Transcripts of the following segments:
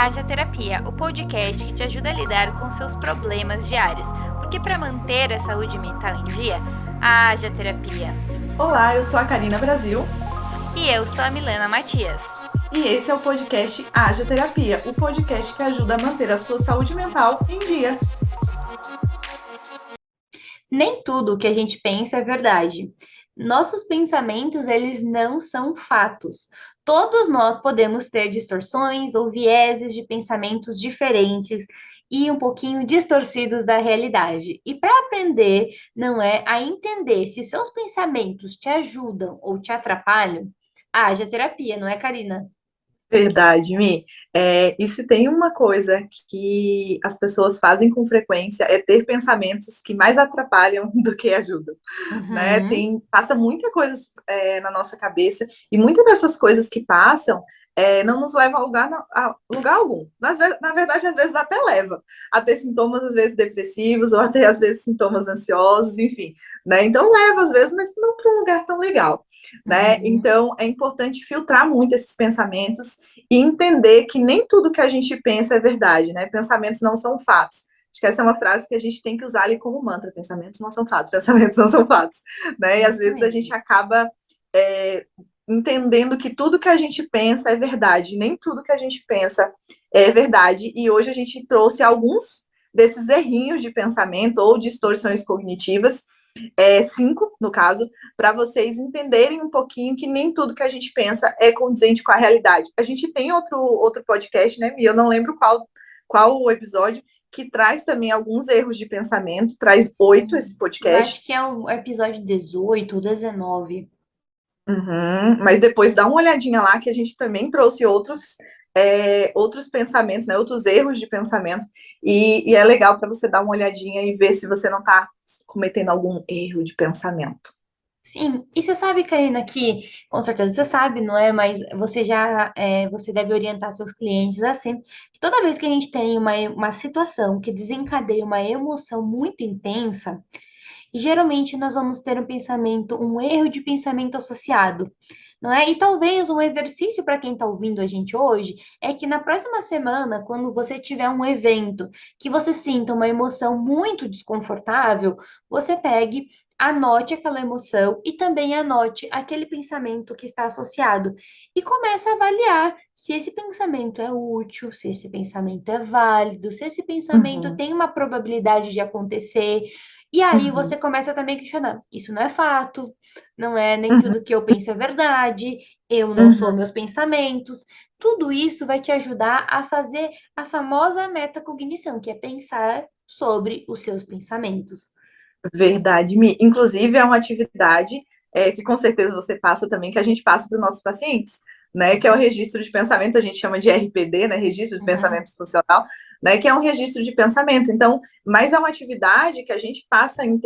Haja Terapia, o podcast que te ajuda a lidar com seus problemas diários. Porque para manter a saúde mental em dia, haja terapia. Olá, eu sou a Karina Brasil. E eu sou a Milena Matias. E esse é o podcast Haja Terapia, o podcast que ajuda a manter a sua saúde mental em dia. Nem tudo o que a gente pensa é verdade. Nossos pensamentos, eles não são fatos. Todos nós podemos ter distorções ou vieses de pensamentos diferentes e um pouquinho distorcidos da realidade. E para aprender, não é a entender se seus pensamentos te ajudam ou te atrapalham, haja terapia, não é, Karina? Verdade, Mi. E se tem uma coisa que as pessoas fazem com frequência é ter pensamentos que mais atrapalham do que ajudam, né? Uhum. Passa muita coisa na nossa cabeça e muitas dessas coisas que passam não nos levam a lugar algum. Na verdade, às vezes até leva a ter sintomas, às vezes, depressivos ou até, às vezes, sintomas ansiosos, enfim, né? Então, leva, às vezes, mas não para um lugar tão legal, né? Uhum. Então, é importante filtrar muito esses pensamentos e entender que nem tudo que a gente pensa é verdade, né? Pensamentos não são fatos. Acho que essa é uma frase que a gente tem que usar ali como mantra. Pensamentos não são fatos, pensamentos não são fatos, né? E às Isso vezes a mesmo. gente acaba entendendo que tudo que a gente pensa é verdade, nem tudo que a gente pensa é verdade. E hoje a gente trouxe alguns desses errinhos de pensamento ou distorções cognitivas, 5, no caso, para vocês entenderem um pouquinho que nem tudo que a gente pensa é condizente com a realidade. A gente tem outro podcast, né, Mi? Eu não lembro qual o episódio, que traz também alguns erros de pensamento, traz 8 esse Eu acho podcast. que é o episódio 18 ou 19. Uhum, mas depois dá uma olhadinha lá que a gente também trouxe outros pensamentos, né, outros erros de pensamento, e é legal para você dar uma olhadinha e ver se você não está cometendo algum erro de pensamento. Sim, e você sabe, Karina, que com certeza você sabe, não é? Mas você você deve orientar seus clientes assim, que toda vez que a gente tem uma situação que desencadeia uma emoção muito intensa, geralmente nós vamos ter um erro de pensamento associado, não é? E talvez um exercício para quem está ouvindo a gente hoje é que na próxima semana, quando você tiver um evento que você sinta uma emoção muito desconfortável, você pegue, anote aquela emoção e também anote aquele pensamento que está associado e comece a avaliar se esse pensamento é útil, se esse pensamento é válido, se esse pensamento Uhum, tem uma probabilidade de acontecer. E aí uhum, você começa também a questionar: isso não é fato, não é nem uhum, tudo que eu penso é verdade, eu não sou uhum. meus pensamentos. Tudo isso vai te ajudar a fazer a famosa metacognição, que é pensar sobre os seus pensamentos. Verdade, Mi. Inclusive, é uma atividade que com certeza você passa também, que a gente passa para os nossos pacientes, né? Que é o registro de pensamento, a gente chama de RPD, né? Registro de Uhum. pensamento funcional, né? Que é um registro de pensamento. Então, mas é uma atividade que a gente passa em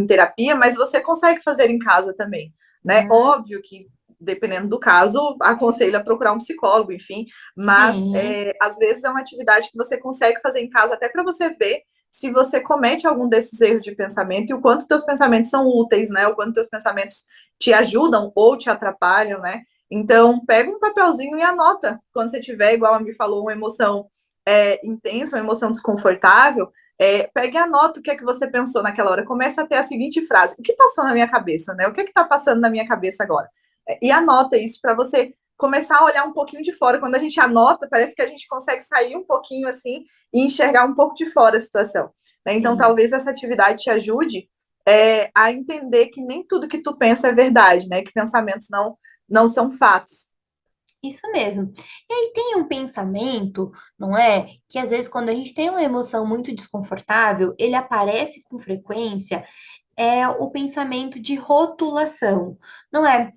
terapia, mas você consegue fazer em casa também, né? Uhum. Óbvio que dependendo do caso, aconselho a procurar um psicólogo, enfim, mas Sim, às vezes é uma atividade que você consegue fazer em casa até para você ver se você comete algum desses erros de pensamento e o quanto teus pensamentos são úteis, né? O quanto teus pensamentos te ajudam ou te atrapalham, né? Então, pega um papelzinho e anota. Quando você tiver, igual a me falou, uma emoção intensa, uma emoção desconfortável, pega e anota o que é que você pensou naquela hora. Começa a ter a seguinte frase: o que passou na minha cabeça, né? O que é que está passando na minha cabeça agora? E anota isso para você começar a olhar um pouquinho de fora. Quando a gente anota, parece que a gente consegue sair um pouquinho assim e enxergar um pouco de fora a situação, né? Então, sim. talvez essa atividade te ajude a entender que nem tudo que tu pensa é verdade, né? Que pensamentos não são fatos. Isso mesmo. E aí tem um pensamento, não é? Que às vezes, quando a gente tem uma emoção muito desconfortável, ele aparece com frequência, é o pensamento de rotulação, não é?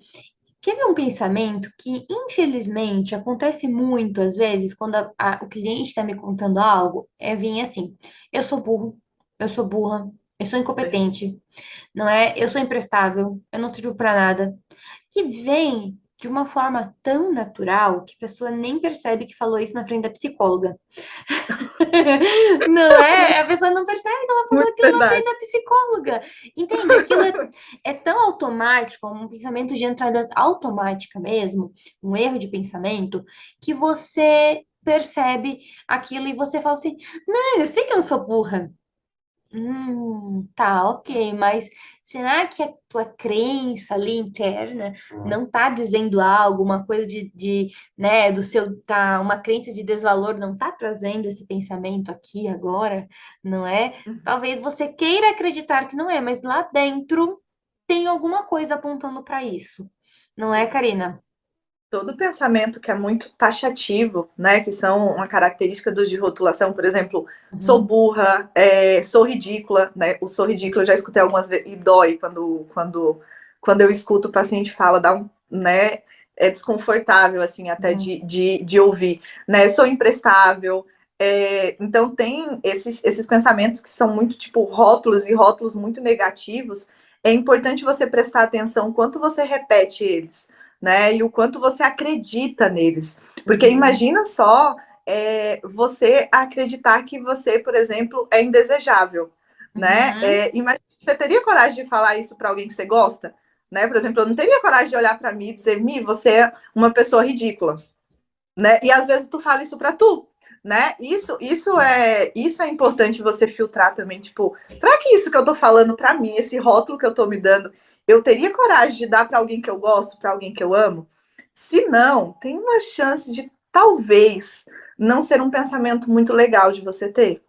Quer ver um pensamento que, infelizmente, acontece muito às vezes quando o cliente está me contando algo? É vir assim: eu sou burro, eu sou burra, eu sou incompetente, não é? Eu sou imprestável, eu não sirvo para nada. Que vem de uma forma tão natural que a pessoa nem percebe que falou isso na frente da psicóloga. Não é? Muito, A pessoa não percebe que ela falou muito aquilo na frente verdade. da psicóloga. Entende? Aquilo é tão automático, um pensamento de entrada automática mesmo, um erro de pensamento, que você percebe aquilo e você fala assim, não, eu sei que eu não sou burra. Tá, ok, mas será que a tua crença ali interna não tá dizendo algo, uma coisa né, do seu, tá, uma crença de desvalor não tá trazendo esse pensamento aqui agora, não é? Talvez você queira acreditar que não é, mas lá dentro tem alguma coisa apontando para isso, não é, Karina? Todo pensamento que é muito taxativo, né, que são uma característica dos de rotulação, por exemplo, sou Uhum, burra, sou ridícula, né, o sou ridícula eu já escutei algumas vezes, e dói quando eu escuto o paciente fala, dá um, né, é desconfortável, assim, até uhum, de ouvir, né, sou imprestável, então tem esses pensamentos que são muito, tipo, rótulos e rótulos muito negativos, é importante você prestar atenção quanto você repete eles, né? E o quanto você acredita neles. Porque uhum, imagina só você acreditar que você, por exemplo, é indesejável, né? uhum. Imagina, você teria coragem de falar isso para alguém que você gosta? Né? Por exemplo, eu não teria coragem de olhar para mim e dizer, Mi, você é uma pessoa ridícula, né? E às vezes tu fala isso para tu, né? Isso é importante você filtrar também, tipo, será que isso que eu tô falando para mim, esse rótulo que eu tô me dando, eu teria coragem de dar para alguém que eu gosto, para alguém que eu amo? Se não, tem uma chance de talvez não ser um pensamento muito legal de você ter.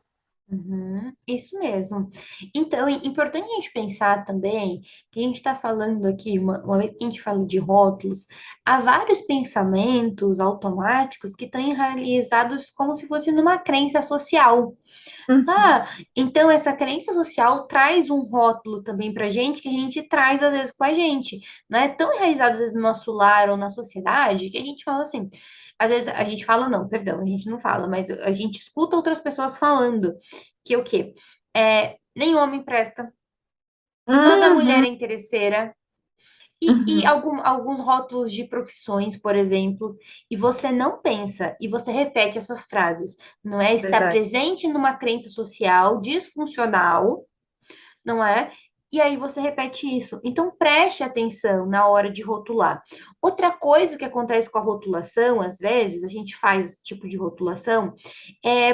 Uhum, isso mesmo. Então, é importante a gente pensar também que a gente está falando aqui, uma vez que a gente fala de rótulos, há vários pensamentos automáticos que estão enraizados como se fosse numa crença social. Uhum, Tá? Então, essa crença social traz um rótulo também para gente que a gente traz às vezes com a gente. Não é tão enraizado às vezes no nosso lar ou na sociedade que a gente fala assim. Às vezes a gente fala, não, perdão, a gente não fala, mas a gente escuta outras pessoas falando que o quê? Nem homem presta, toda mulher uhum, é interesseira, e uhum, alguns rótulos de profissões, por exemplo, e você não pensa, e você repete essas frases, não é? Está verdade. presente numa crença social disfuncional, não é? E aí você repete isso. Então preste atenção na hora de rotular. Outra coisa que acontece com a rotulação, às vezes, a gente faz esse tipo de rotulação,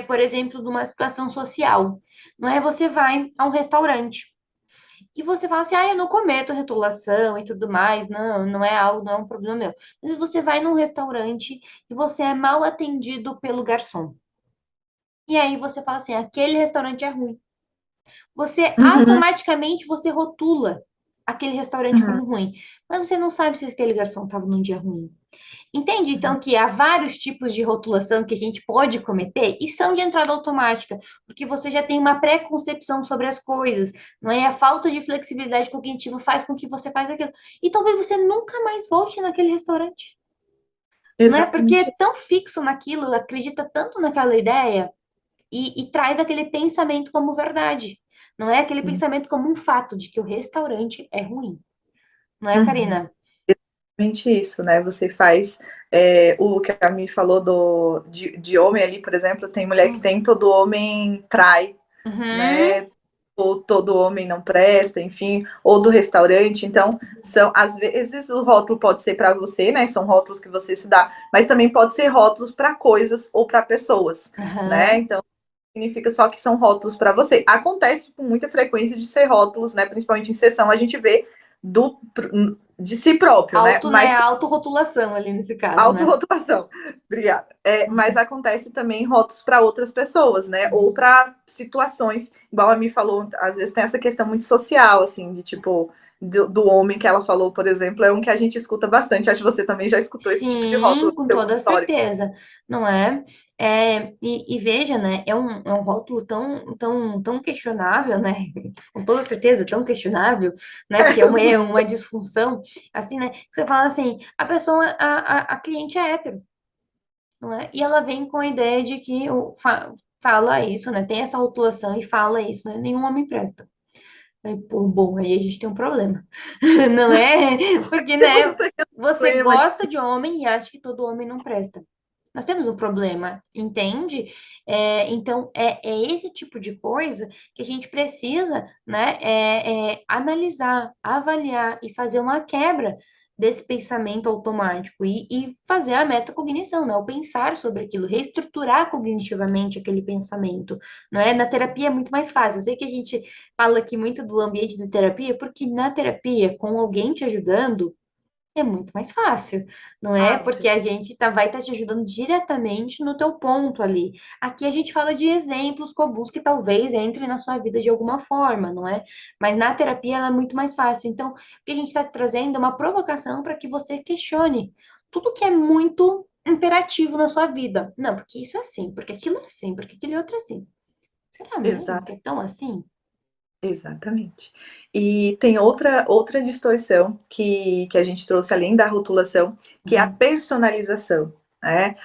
por exemplo, numa situação social. Não é? Você vai a um restaurante. E você fala assim, eu não cometo rotulação e tudo mais, não, não é algo, não é um problema meu. Mas você vai num restaurante e você é mal atendido pelo garçom. E aí você fala assim, aquele restaurante é ruim. Você Uhum, automaticamente você rotula aquele restaurante uhum, como ruim. Mas você não sabe se aquele garçom estava num dia ruim. Entende, uhum. então, que há vários tipos de rotulação que a gente pode cometer e são de entrada automática, porque você já tem uma pré-concepção sobre as coisas, não é? A falta de flexibilidade cognitiva faz com que você faça aquilo. E talvez você nunca mais volte naquele restaurante, não é? Porque é Exatamente. tão fixo naquilo, acredita tanto naquela ideia e traz aquele pensamento como verdade, não é? Aquele pensamento como um fato de que o restaurante é ruim, não é, Uhum. Karina? Exatamente isso, né? Você faz o que a Mi falou de homem ali, por exemplo, tem mulher que tem todo homem trai, Uhum, né? Ou todo homem não presta, enfim, ou do restaurante. Então, são às vezes o rótulo pode ser para você, né? São rótulos que você se dá, mas também pode ser rótulos para coisas ou para pessoas, né? uhum. Então, significa só que são rótulos para você. Acontece com muita frequência de ser rótulos, né? Principalmente em sessão, a gente vê do, de si próprio, né? Auto, né? Mas Autorrotulação ali nesse caso, né? autorrotulação, obrigada. Mas Uhum, acontece também rótulos para outras pessoas, né? Ou uhum. para situações, igual a Mi falou, às vezes tem essa questão muito social, assim, de tipo, do homem que ela falou, por exemplo, é um que a gente escuta bastante. Acho que você também já escutou esse tipo de rótulo Sim, no com seu toda consultório. certeza, não é? E veja, né? É um rótulo tão questionável, né? Com toda certeza, tão questionável, né? Porque é uma disfunção, assim, né? Que você fala assim, a pessoa, a cliente é hétero, não é? E ela vem com a ideia de que fala isso, né? Tem essa rotulação e fala isso, né? Nenhum homem presta. Aí, pô, bom, aí a gente tem um problema. Não é? Porque, Temos um né? pequeno Você problema aqui. gosta de homem e acha que todo homem não presta. Nós temos um problema, entende? Então, é esse tipo de coisa que a gente precisa, né, analisar, avaliar e fazer uma quebra desse pensamento automático e fazer a metacognição, né? O pensar sobre aquilo, reestruturar cognitivamente aquele pensamento, não é? Na terapia é muito mais fácil. Eu sei que a gente fala aqui muito do ambiente de terapia, porque na terapia, com alguém te ajudando, é muito mais fácil, não é? Ah, você... Porque a gente vai estar te ajudando diretamente no teu ponto ali. Aqui a gente fala de exemplos comuns que talvez entrem na sua vida de alguma forma, não é? Mas na terapia ela é muito mais fácil. Então, o que a gente está trazendo é uma provocação para que você questione tudo que é muito imperativo na sua vida. Não, porque isso é assim, porque aquilo é assim, porque aquele outro é assim. Será mesmo que é tão assim? Exatamente. E tem outra distorção que a gente trouxe além da rotulação, que é a Uhum. personalização, né?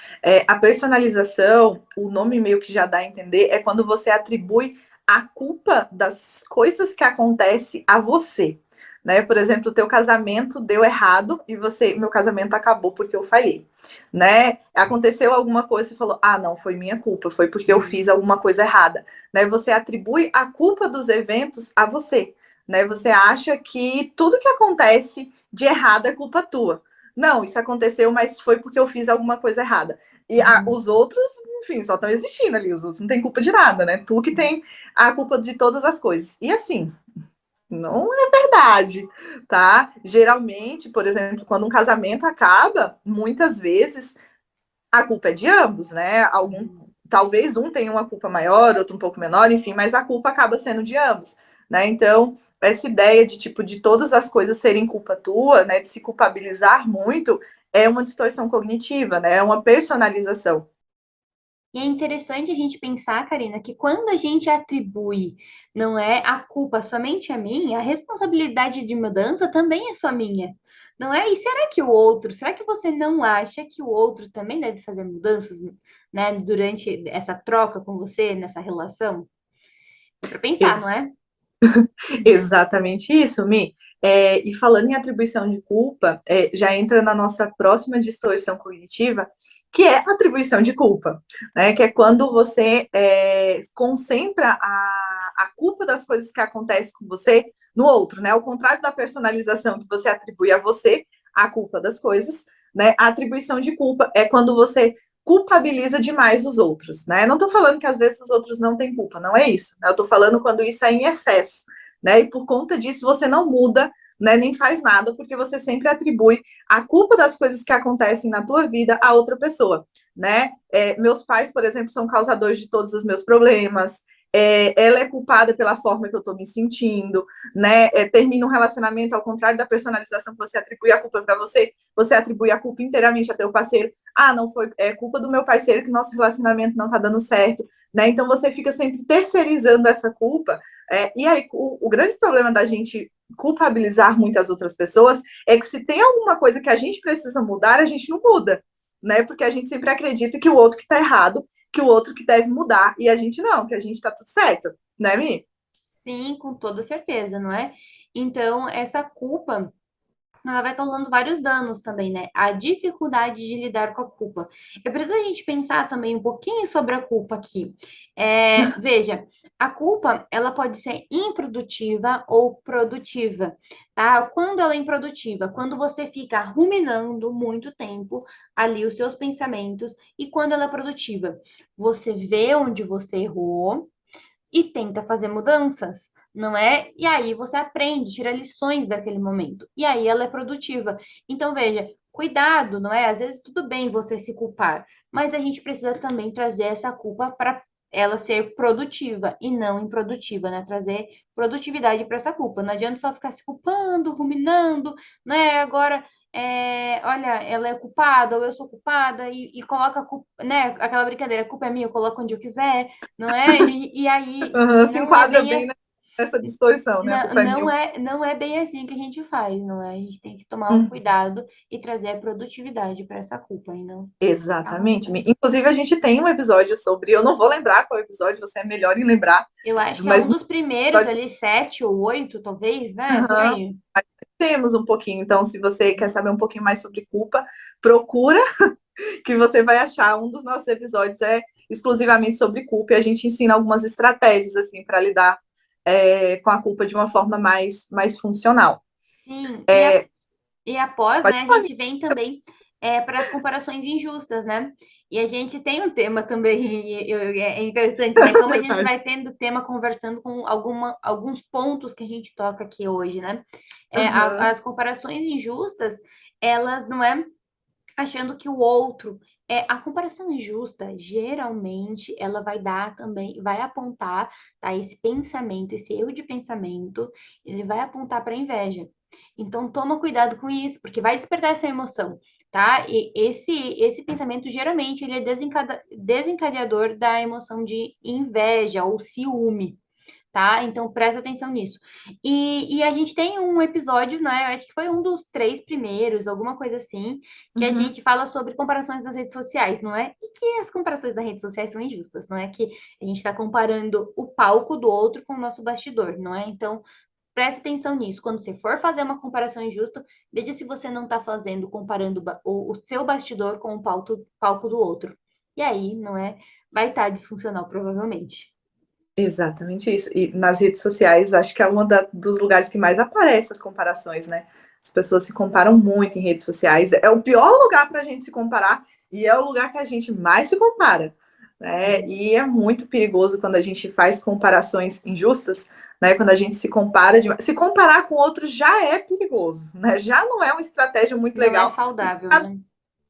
A personalização, o nome meio que já dá a entender, é quando você atribui a culpa das coisas que acontecem a você, né? Por exemplo, o teu casamento deu errado e meu casamento acabou porque eu falhei, né? Aconteceu alguma coisa e falou, ah, não, foi minha culpa, foi porque eu fiz alguma coisa errada, né? Você atribui a culpa dos eventos a você, né? Você acha que tudo que acontece de errado é culpa tua. Não, isso aconteceu, mas foi porque eu fiz alguma coisa errada. E Uhum. os outros, enfim, só estão existindo ali. Os outros não têm culpa de nada, né? Tu que tem a culpa de todas as coisas. E assim, não é verdade, tá? Geralmente, por exemplo, quando um casamento acaba, muitas vezes a culpa é de ambos, né? Talvez um tenha uma culpa maior, outro um pouco menor, enfim, mas a culpa acaba sendo de ambos, né? Então, essa ideia de tipo de todas as coisas serem culpa tua, né, de se culpabilizar muito, é uma distorção cognitiva, né? É uma personalização. E é interessante a gente pensar, Karina, que quando a gente atribui, não é a culpa somente a mim, a responsabilidade de mudança também é só minha. Não é? E será que o outro, será que você não acha que o outro também deve fazer mudanças, né, durante essa troca com você, nessa relação? É para pensar, Ex- não é? Exatamente isso, Mi. E falando em atribuição de culpa, já entra na nossa próxima distorção cognitiva, que é a atribuição de culpa, né? Que é quando você concentra a culpa das coisas que acontecem com você no outro, né? Ao contrário da personalização que você atribui a você a culpa das coisas, né? A atribuição de culpa é quando você culpabiliza demais os outros, né? Não estou falando que às vezes os outros não têm culpa, não é isso, né? Eu estou falando quando isso é em excesso, né? E por conta disso você não muda, né? Nem faz nada, porque você sempre atribui a culpa das coisas que acontecem na tua vida a outra pessoa, né? Meus pais, por exemplo, são causadores de todos os meus problemas. Ela é culpada pela forma que eu estou me sentindo, né? Termina um relacionamento, ao contrário da personalização que você atribui a culpa para você, você atribui a culpa inteiramente a teu parceiro. Ah, não foi culpa do meu parceiro que nosso relacionamento não está dando certo, né? Então você fica sempre terceirizando essa culpa. E aí o grande problema da gente culpabilizar muitas outras pessoas é que se tem alguma coisa que a gente precisa mudar, a gente não muda, né? Porque a gente sempre acredita que o outro que está errado, que o outro que deve mudar, e a gente não, que a gente está tudo certo, né, Mi? Sim, com toda certeza, não é? Então, essa culpa ela vai causando vários danos também, né? A dificuldade de lidar com a culpa. É preciso a gente pensar também um pouquinho sobre a culpa aqui. Veja, a culpa, ela pode ser improdutiva ou produtiva, tá? Quando ela é improdutiva, quando você fica ruminando muito tempo ali os seus pensamentos, e quando ela é produtiva, você vê onde você errou, e tenta fazer mudanças, não é? E aí você aprende, tira lições daquele momento. E aí ela é produtiva. Então, veja, cuidado, não é? Às vezes tudo bem você se culpar, mas a gente precisa também trazer essa culpa para ela ser produtiva e não improdutiva, né? Trazer produtividade para essa culpa. Não adianta só ficar se culpando, ruminando, né? Agora, olha, ela é culpada ou eu sou culpada e coloca a culpa, né? Aquela brincadeira, a culpa é minha, eu coloco onde eu quiser, não é? E aí Uhum, se não é enquadra bem bem nessa distorção, né? A não, culpa é não minha. é não é bem assim que a gente faz, não é? A gente tem que tomar um Uhum. cuidado e trazer a produtividade para essa culpa e não a Exatamente. ruminação. Inclusive, a gente tem um episódio sobre. Eu não vou lembrar qual episódio, você é melhor em lembrar, Eu acho que é mas um no dos primeiros episódio ali, 7 ou 8, talvez, né? Por aí. temos um pouquinho. Então, se você quer saber um pouquinho mais sobre culpa, procura que você vai achar. Um dos nossos episódios é exclusivamente sobre culpa e a gente ensina algumas estratégias assim para lidar com a culpa de uma forma mais funcional. Sim, E após, Pode né, a falar. gente vem também para as comparações injustas, né? E a gente tem um tema também, é interessante, né? Como a gente Verdade. vai tendo tema conversando com alguns pontos que a gente toca aqui hoje, né? Aham, As comparações injustas, elas não é achando que o outro a comparação injusta, geralmente, ela vai dar também, vai apontar, tá, esse pensamento, esse erro de pensamento, ele vai apontar para a inveja. Então, toma cuidado com isso, porque vai despertar essa emoção, tá? E esse pensamento, geralmente, ele é desencadeador da emoção de inveja ou ciúme, tá? Então presta atenção nisso. E a gente tem um episódio, né? Eu acho que foi um dos 3 primeiros, alguma coisa assim, que a uhum. gente fala sobre comparações das redes sociais, não é? E que as comparações das redes sociais são injustas, não é? Que a gente está comparando o palco do outro com o nosso bastidor, não é? Então presta atenção nisso. Quando você for fazer uma comparação injusta, veja se você não está fazendo, comparando o seu bastidor com o palco do outro. E aí, não é? Vai estar disfuncional, provavelmente. Exatamente isso. E nas redes sociais, acho que é dos lugares que mais aparecem as comparações, né? As pessoas se comparam muito em redes sociais. É o pior lugar para a gente se comparar e é o lugar que a gente mais se compara, né? E é muito perigoso quando a gente faz comparações injustas, né? Quando a gente se compara demais. Se comparar com outros já é perigoso, né? Já não é uma estratégia muito Não é legal. saudável, né?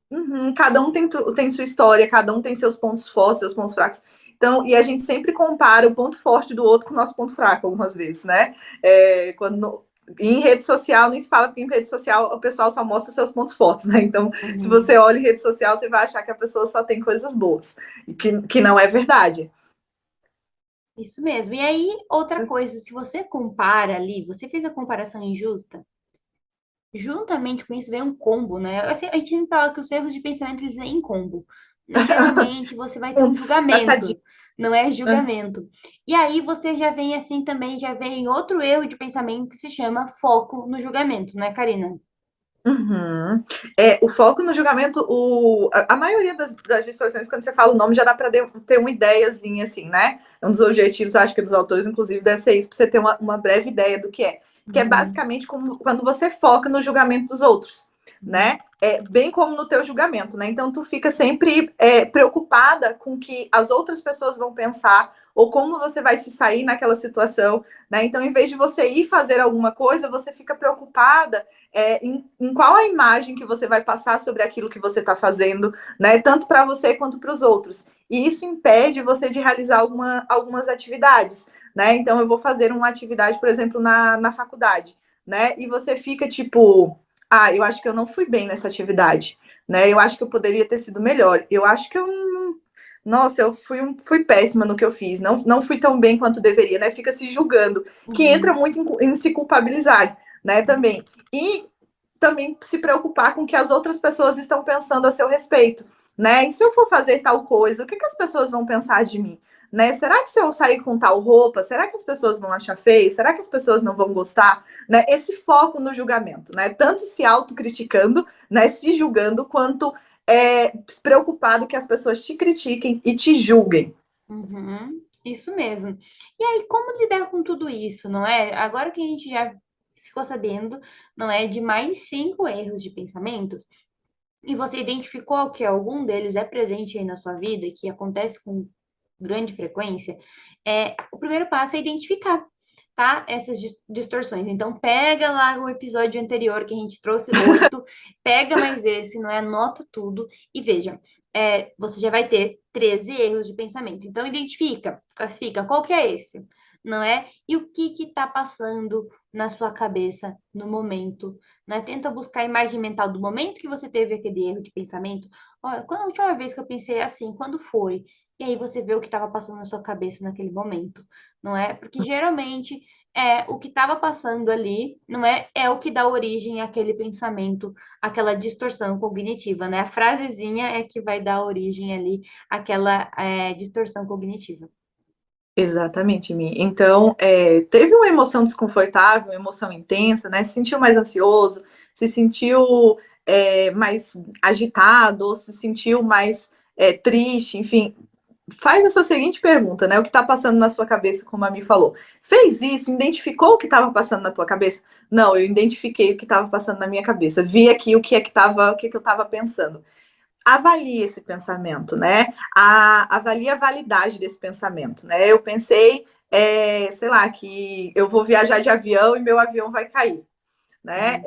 Uhum, cada um tem sua história, cada um tem seus pontos fortes, seus pontos fracos. Então, e a gente sempre compara o ponto forte do outro com o nosso ponto fraco, algumas vezes, né? Em rede social, nem se fala, porque em rede social o pessoal só mostra seus pontos fortes, né? Então, se Uhum. você olha em rede social, você vai achar que a pessoa só tem coisas boas, e que não é verdade. Isso mesmo. E aí, outra coisa, se você compara ali, você fez a comparação injusta, juntamente com isso vem um combo, né? Assim, a gente sempre fala que os erros de pensamento eles vêm em combo. Geralmente você vai ter um Pontos, passadinho. julgamento, não é julgamento. E aí você já vem assim também, já vem outro erro de pensamento que se chama foco no julgamento, né, Karina? Uhum. O foco no julgamento, a maioria das distorções, quando você fala o nome, já dá para ter uma ideiazinha, assim, né? Um dos objetivos, acho que dos autores, inclusive, deve ser isso, para você ter uma breve ideia do que é. Que é Uhum, basicamente como quando você foca no julgamento dos outros, uhum, né? Bem como no teu julgamento, né? Então, tu fica sempre preocupada com o que as outras pessoas vão pensar, ou como você vai se sair naquela situação, né? Então, em vez de você ir fazer alguma coisa, você fica preocupada em qual a imagem que você vai passar sobre aquilo que você está fazendo, né? Tanto para você quanto para os outros. E isso impede você de realizar algumas atividades, né? Então, eu vou fazer uma atividade, por exemplo, na faculdade, né? E você fica tipo, eu acho que eu não fui bem nessa atividade, né? Eu acho que eu poderia ter sido melhor. Eu acho que eu nossa, eu fui péssima no que eu fiz, não fui tão bem quanto deveria, né? Fica se julgando, que entra uhum, muito em se culpabilizar, né? Também. E também se preocupar com o que as outras pessoas estão pensando a seu respeito, né? E se eu for fazer tal coisa, o que as pessoas vão pensar de mim? Né? Será que se eu sair com tal roupa, será que as pessoas vão achar feio? Será que as pessoas não vão gostar? Né? Esse foco no julgamento, né? Tanto se autocriticando, né? Se julgando, quanto preocupado que as pessoas te critiquem e te julguem. uhum. Isso mesmo. E aí, como lidar com tudo isso, não é? Agora que a gente já ficou sabendo, não é, de mais 5 erros de pensamento, e você identificou que algum deles é presente aí na sua vida, que acontece com grande frequência, o primeiro passo é identificar, tá? Essas distorções. Então, pega lá o episódio anterior que a gente trouxe 8, pega mais esse, não é? Anota tudo e veja. Você já vai ter 13 erros de pensamento. Então, identifica, classifica qual que é esse, não é? E o que que tá passando na sua cabeça no momento, né? Tenta buscar a imagem mental do momento que você teve aquele erro de pensamento. Olha, quando a última vez que eu pensei assim, quando foi? E aí você vê o que estava passando na sua cabeça naquele momento, não é? Porque geralmente o que estava passando ali, não é o que dá origem àquele pensamento, àquela distorção cognitiva, né? A frasezinha é que vai dar origem ali àquela distorção cognitiva. Exatamente, Mi. Então, teve uma emoção desconfortável, uma emoção intensa, né? Se sentiu mais ansioso, se sentiu mais agitado, ou se sentiu mais triste, enfim. faz essa seguinte pergunta, né? O que está passando na sua cabeça, como a Mi falou. Fez isso? Identificou o que estava passando na tua cabeça? Não, eu identifiquei o que estava passando na minha cabeça. Vi aqui o que é que tava, o que, é que eu estava pensando. Avalie esse pensamento, né? Avalie a validade desse pensamento, né? Eu pensei, sei lá, que eu vou viajar de avião e meu avião vai cair. Né?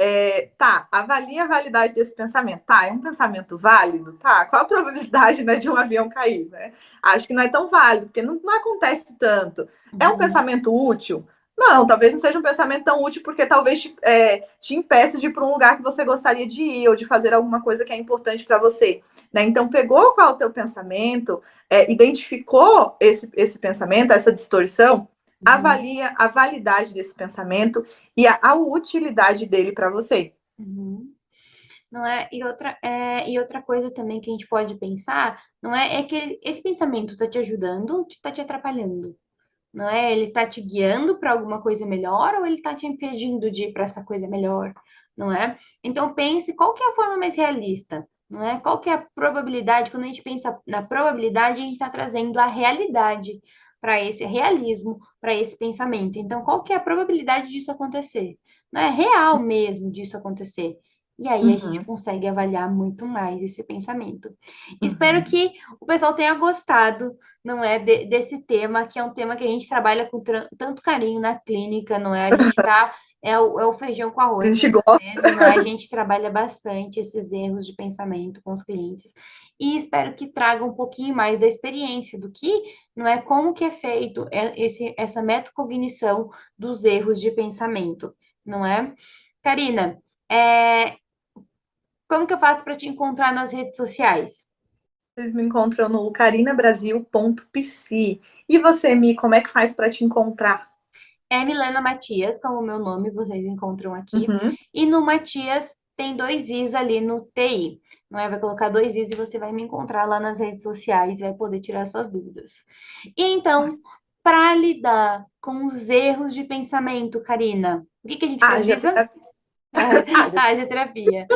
Tá, avalie a validade desse pensamento. Tá, é um pensamento válido? Tá, qual a probabilidade, né, de um avião cair? Né? Acho que não é tão válido, porque não acontece tanto. É um pensamento útil? Não, talvez não seja um pensamento tão útil, porque talvez te impeça de ir para um lugar que você gostaria de ir, ou de fazer alguma coisa que é importante para você. Né? Então, pegou qual é o teu pensamento, identificou esse pensamento, essa distorção, avalia a validade desse pensamento e a utilidade dele para você. Não é? E outra coisa também que a gente pode pensar, não é? É que esse pensamento está te ajudando ou está te atrapalhando? Não é? Ele está te guiando para alguma coisa melhor ou ele está te impedindo de ir para essa coisa melhor? Não é? Então pense qual que é a forma mais realista, não é? Qual que é a probabilidade? Quando a gente pensa na probabilidade, a gente está trazendo a realidade para esse realismo, para esse pensamento. Então, qual que é a probabilidade disso acontecer? Não é real mesmo disso acontecer? E aí a gente Uhum, consegue avaliar muito mais esse pensamento. Espero uhum. que o pessoal tenha gostado, não é, desse tema, que é um tema que a gente trabalha com tanto carinho na clínica, não é? A gente tá, é o feijão com A arroz, gente muitas gosta. vezes, não é? A gente trabalha bastante esses erros de pensamento com os clientes. E espero que traga um pouquinho mais da experiência do que, não é, como que é feito essa metacognição dos erros de pensamento, não é? Karina, é, como que eu faço para te encontrar nas redes sociais? Vocês me encontram no carinabrasil.pc. E você, Mi, como é que faz para te encontrar? É Milena Matias, como o meu nome vocês encontram aqui. Uhum. E no Matias tem dois Is ali no TI. Não é? Vai colocar dois Is e você vai me encontrar lá nas redes sociais e vai poder tirar suas dúvidas. E então, para lidar com os erros de pensamento, Karina, o que que a gente Haja precisa? terapia. Haja Haja terapia.